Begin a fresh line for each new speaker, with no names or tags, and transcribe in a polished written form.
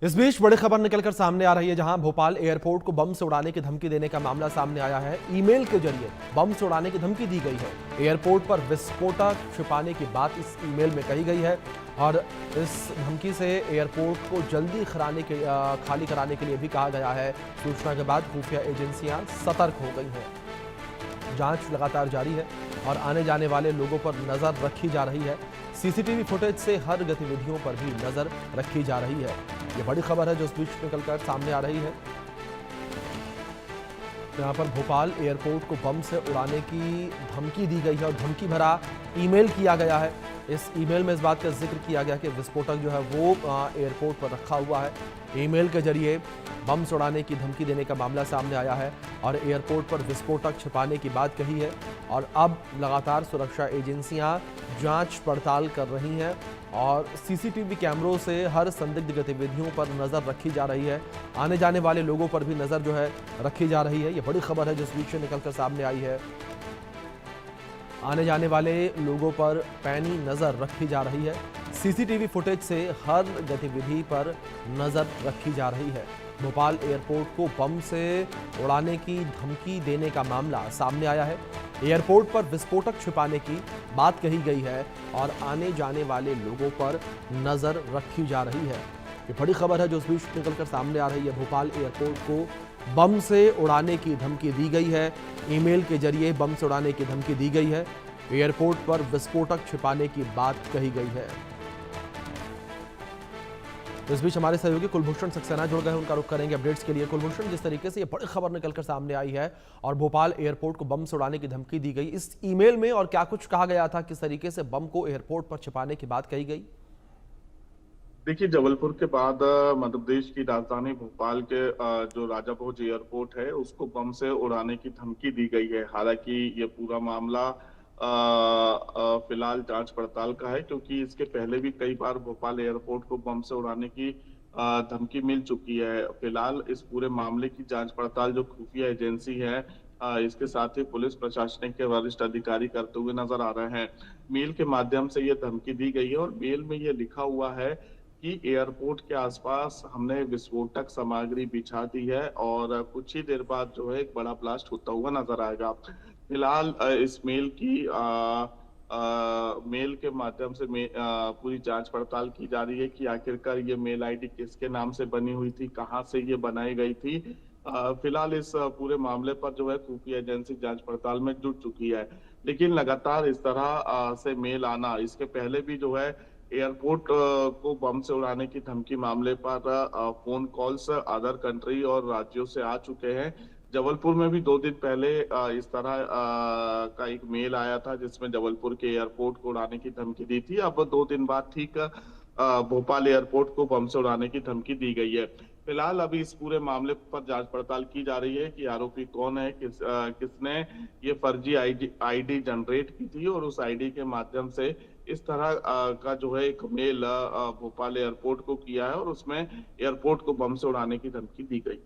इस बीच बड़ी खबर निकलकर सामने आ रही है, जहां भोपाल एयरपोर्ट को बम से उड़ाने की धमकी देने का मामला सामने आया है। ईमेल के जरिए बम से उड़ाने की धमकी दी गई है। एयरपोर्ट पर विस्फोटक छिपाने की बात इस ईमेल में कही गई है और इस धमकी से एयरपोर्ट को जल्दी खाली कराने के लिए भी कहा गया है। सूचना के बाद खुफिया एजेंसियां सतर्क हो गई हैं। जांच लगातार जारी है और आने जाने वाले लोगों पर नजर रखी जा रही है। सीसीटीवी फुटेज से हर गतिविधियों पर भी नजर रखी जा रही है। ये बड़ी खबर है जो इस बीच निकलकर सामने आ रही है। यहाँ पर भोपाल एयरपोर्ट को बम से उड़ाने की धमकी दी गई है और धमकी भरा ईमेल किया गया है। इस ईमेल में इस बात का जिक्र किया गया कि विस्फोटक जो है वो एयरपोर्ट पर रखा हुआ है। ईमेल के जरिए बम से उड़ाने की धमकी देने का मामला सामने आया है और एयरपोर्ट पर विस्फोटक छिपाने की बात कही है और अब लगातार सुरक्षा एजेंसियां जांच पड़ताल कर रही हैं और सीसीटीवी कैमरों से हर संदिग्ध गतिविधियों पर नजर रखी जा रही है। आने जाने वाले लोगों पर भी नजर जो है रखी जा रही है। ये बड़ी खबर है जो इस बीच से निकलकर सामने आई है। आने जाने वाले लोगों पर पैनी नजर रखी जा रही है। सीसीटीवी फुटेज से हर गतिविधि पर नजर रखी जा रही है। भोपाल एयरपोर्ट को बम से उड़ाने की धमकी देने का मामला सामने आया है। एयरपोर्ट पर विस्फोटक छिपाने की बात कही गई है और आने जाने वाले लोगों पर नजर रखी जा रही है। ये बड़ी खबर है जो इस बीच निकलकर सामने आ रही है। भोपाल एयरपोर्ट को बम से उड़ाने की धमकी दी गई है। ईमेल के जरिए बम से उड़ाने की धमकी दी गई है। एयरपोर्ट पर विस्फोटक छिपाने की बात कही गई है। तो इस बीच हमारे सहयोगी कुलभूषण सक्सेना जुड़ गए हैं, उनका रुख करेंगे अपडेट्स के लिए। कुलभूषण, जिस तरीके से ये बड़ी खबर निकलकर सामने आई है और भोपाल एयरपोर्ट को बम से उड़ाने की धमकी दी गई, इस ईमेल में और क्या कुछ कहा गया था, किस तरीके से बम को एयरपोर्ट पर छिपाने की बात कही गई?
देखिए, जबलपुर के बाद मध्य प्रदेश की राजधानी भोपाल के जो राजा भोज एयरपोर्ट है उसको बम से उड़ाने की धमकी दी गई है। हालांकि ये पूरा मामला फिलहाल जांच पड़ताल का है, क्योंकि इसके पहले भी कई बार भोपाल एयरपोर्ट को बम से उड़ाने की धमकी मिल चुकी है। फिलहाल इस पूरे मामले की जांच पड़ताल जो खुफिया एजेंसी है, इसके साथ ही पुलिस प्रशासन के वरिष्ठ अधिकारी करते हुए नजर आ रहे हैं। मेल के माध्यम से ये धमकी दी गई है और मेल में ये लिखा हुआ है कि एयरपोर्ट के आसपास हमने विस्फोटक सामग्री बिछा दी है और कुछ ही देर बाद जो है एक बड़ा ब्लास्ट होता हुआ नजर आएगा। फिलहाल इस मेल के माध्यम से पूरी जांच पड़ताल की जा रही है कि आखिरकार ये मेल आईडी किसके नाम से बनी हुई थी, कहां से ये बनाई गई थी। फिलहाल इस पूरे मामले पर जो है खुफिया एजेंसी जांच पड़ताल में जुट चुकी है, लेकिन लगातार इस तरह से मेल आना, इसके पहले भी जो है एयरपोर्ट को बम से उड़ाने की धमकी मामले पर फोन कॉल्स अदर कंट्री और राज्यों से आ चुके हैं। जबलपुर में भी 2 दिन पहले इस तरह का एक मेल आया था जिसमें जबलपुर के एयरपोर्ट को उड़ाने की धमकी दी थी। अब 2 दिन बाद ठीक भोपाल एयरपोर्ट को बम से उड़ाने की धमकी दी गई है। फिलहाल अभी इस पूरे मामले पर जांच पड़ताल की जा रही है कि आरोपी कौन है, किसने ये फर्जी आईडी जनरेट की थी और उस आईडी के माध्यम से इस तरह का जो है एक मेल भोपाल एयरपोर्ट को किया है और उसमें एयरपोर्ट को बम से उड़ाने की धमकी दी गई।